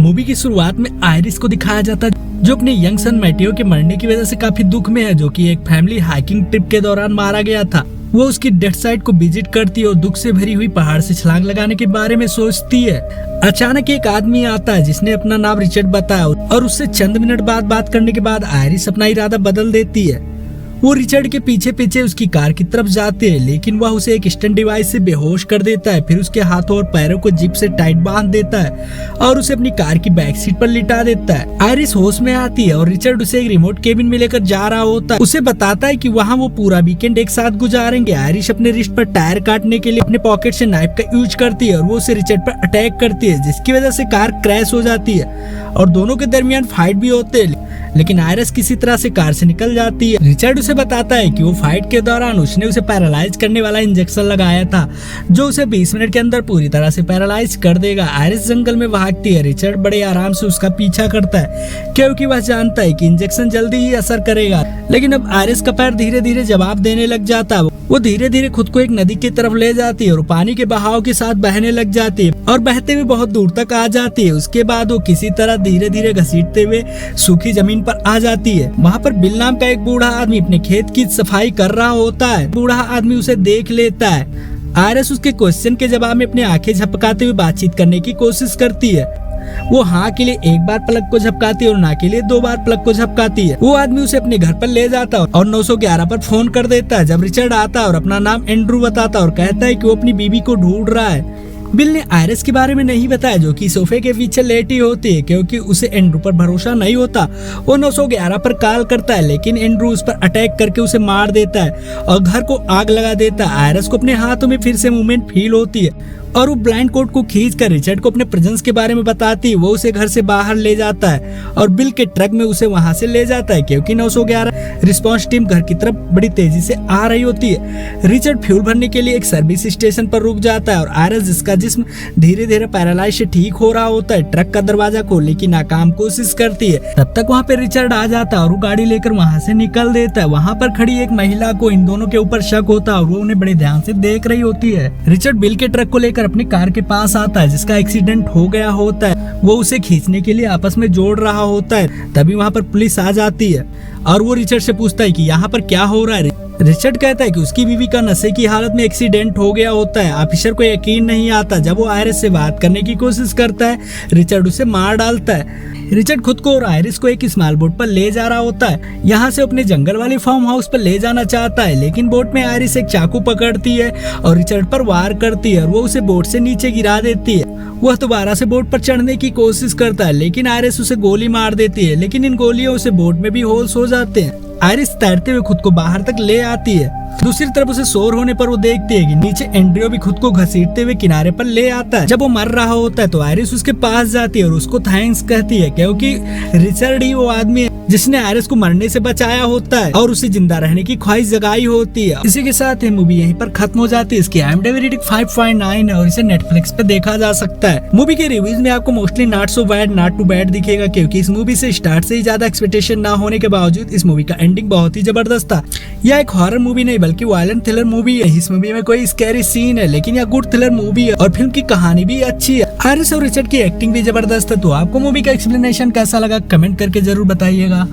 Movie की शुरुआत में आयरिस को दिखाया जाता है जो अपने यंग सन मैटियो के मरने की वजह से काफी दुख में है, जो कि एक फैमिली हाइकिंग ट्रिप के दौरान मारा गया था। वो उसकी डेथ साइट को विजिट करती है और दुख से भरी हुई पहाड़ से छलांग लगाने के बारे में सोचती है। अचानक एक आदमी आता है जिसने अपना नाम रिचर्ड बताया और उससे चंद मिनट बाद बात करने के बाद आयरिस अपना इरादा बदल देती है। वो रिचर्ड के पीछे पीछे उसकी कार की तरफ जाते हैं, लेकिन वह उसे एक स्टंट डिवाइस से बेहोश कर देता है। फिर उसके हाथों और पैरों को जिप से टाइट बांध देता है और उसे अपनी कार की बैक सीट पर लिटा देता है। आयरिस होश में आती है और रिचर्ड उसे एक रिमोट केबिन में लेकर जा रहा होता है। उसे बताता है कि वहाँ वो पूरा वीकेंड एक साथ गुजारेंगे। आयरिस अपने रिस्ट पर टायर काटने के लिए अपने पॉकेट से नाइफ का यूज करती है और वो उसे रिचर्ड पर अटैक करती है, जिसकी वजह से कार क्रैश हो जाती है और दोनों के दरमियान फाइट भी होते हैं, लेकिन आयरिस किसी तरह से कार से निकल जाती है। रिचर्ड उसे बताता है कि वो फाइट के दौरान उसने उसे पैरालाइज करने वाला इंजेक्शन लगाया था जो उसे 20 मिनट के अंदर पूरी तरह से पैरालाइज कर देगा। आयरिस जंगल में भागती है। रिचर्ड बड़े आराम से उसका पीछा करता है क्योंकि वह जानता है कि इंजेक्शन जल्दी ही असर करेगा, लेकिन अब आयरिस का पैर धीरे धीरे जवाब देने लग जाता है। वो धीरे धीरे खुद को एक नदी की तरफ ले जाती है और पानी के बहाव के साथ बहने लग जाती है और बहते हुए बहुत दूर तक आ जाती है। उसके बाद वो किसी तरह धीरे धीरे घसीटते हुए सूखी जमीन पर आ जाती है। वहाँ पर बिल नाम का एक बूढ़ा आदमी अपने खेत की सफाई कर रहा होता है। बूढ़ा आदमी उसे देख लेता है। आयरिस उसके क्वेश्चन के जवाब में अपनी आंखें झपकाते हुए बातचीत करने की कोशिश करती है। वो हाँ के लिए एक बार पलक को झपकाती है और ना के लिए 2 बार पलक को झपकाती है। वो आदमी उसे अपने घर पर ले जाता है और 911 पर फोन कर देता है। जब रिचर्ड आता है और अपना नाम एंड्रू बताता है और कहता है कि वो अपनी बीवी को ढूंढ रहा है। बिल ने आयरिस के बारे में नहीं बताया, जो कि सोफे के पीछे लेटी होती है, क्योंकि उसे एंड्रू पर भरोसा नहीं होता। वो 911 पर कॉल करता है, लेकिन एंड्रू उस पर अटैक करके उसे मार देता है और घर को आग लगा देता है। आयरिस को अपने हाथों में फिर से मूवमेंट फील होती है और वो ब्लाइंड कोट को खींचकर रिचर्ड को अपने प्रेजेंस के बारे में बताती है। वो उसे घर से बाहर ले जाता है और बिल के ट्रक में उसे वहां से ले जाता है, क्योंकि 911 रिस्पांस टीम घर की तरफ बड़ी तेजी से आ रही होती है। रिचर्ड फ्यूल भरने के लिए एक सर्विस स्टेशन पर रुक जाता है और आयरिस, जिसका जिस्म धीरे धीरे पैरालाइज से ठीक हो रहा होता है, ट्रक का दरवाजा खोलने की नाकाम कोशिश करती है। तब तक वहाँ पे रिचर्ड आ जाता है और वो गाड़ी लेकर वहाँ से निकल देता है। वहाँ पर खड़ी एक महिला को इन दोनों के ऊपर शक होता है और वो उन्हें बड़े ध्यान से देख रही होती है। रिचर्ड बिल के ट्रक को लेकर अपनी कार के पास आता है, जिसका एक्सीडेंट हो गया होता है। वो उसे खींचने के लिए आपस में जोड़ रहा होता है। तभी वहाँ पर पुलिस आ जाती है और वो रिचर्ड से पूछता है कि यहाँ पर क्या हो रहा है। रिचर्ड कहता है कि उसकी बीवी का नशे की हालत में एक्सीडेंट हो गया होता है। ऑफिसर को यकीन नहीं आता। जब वो आयरिस से बात करने की कोशिश करता है, रिचर्ड उसे मार डालता है। रिचर्ड खुद को और आयरिस को एक स्मॉल बोट पर ले जा रहा होता है। यहाँ से अपने जंगल वाले फार्म हाउस पर ले जाना चाहता है, लेकिन बोट में आयरिस एक चाकू पकड़ती है और रिचर्ड पर वार करती है और वो उसे बोट से नीचे गिरा देती है। वह दोबारा से बोट पर चढ़ने की कोशिश करता है, लेकिन आयरिस उसे गोली मार देती है, लेकिन इन गोलियों से बोट में भी होल्स हो जाते हैं। आयरिस तैरते हुए खुद को बाहर तक ले आती है। दूसरी तरफ उसे शोर होने पर वो देखती है कि नीचे एंड्रियो भी खुद को घसीटते हुए किनारे पर ले आता है। जब वो मर रहा होता है तो आयरिस उसके पास जाती है और उसको थैंक्स कहती है, क्योंकि रिचर्ड ही वो आदमी है जिसने आयरिस को मरने से बचाया होता है और उसे जिंदा रहने की ख्वाहिश जगाई होती है। इसी के साथ ये मूवी यहीं पर खत्म हो जाती है। इसकी IMDb रेटिंग 5.9 है और इसे नेटफ्लिक्स पे देखा जा सकता है। मूवी के रिव्यूज में आपको mostly not so bad, not too bad दिखेगा, क्योंकि इस मूवी से स्टार्ट से ही ज्यादा एक्सपेक्टेशन ना होने के बावजूद इस मूवी का एंडिंग बहुत ही जबरदस्त था। यह एक हॉरर मूवी नहीं बल्कि वायलेंट थ्रिलर मूवी है। इस मूवी में कोई स्कैरी सीन है, लेकिन यह गुड थ्रिलर मूवी है और फिल्म की कहानी भी अच्छी है। आयरिस और रिचर्ड की एक्टिंग भी जबरदस्त है। तो आपको मूवी का एक्सप्लेनेशन कैसा लगा कमेंट करके जरूर बताइएगा।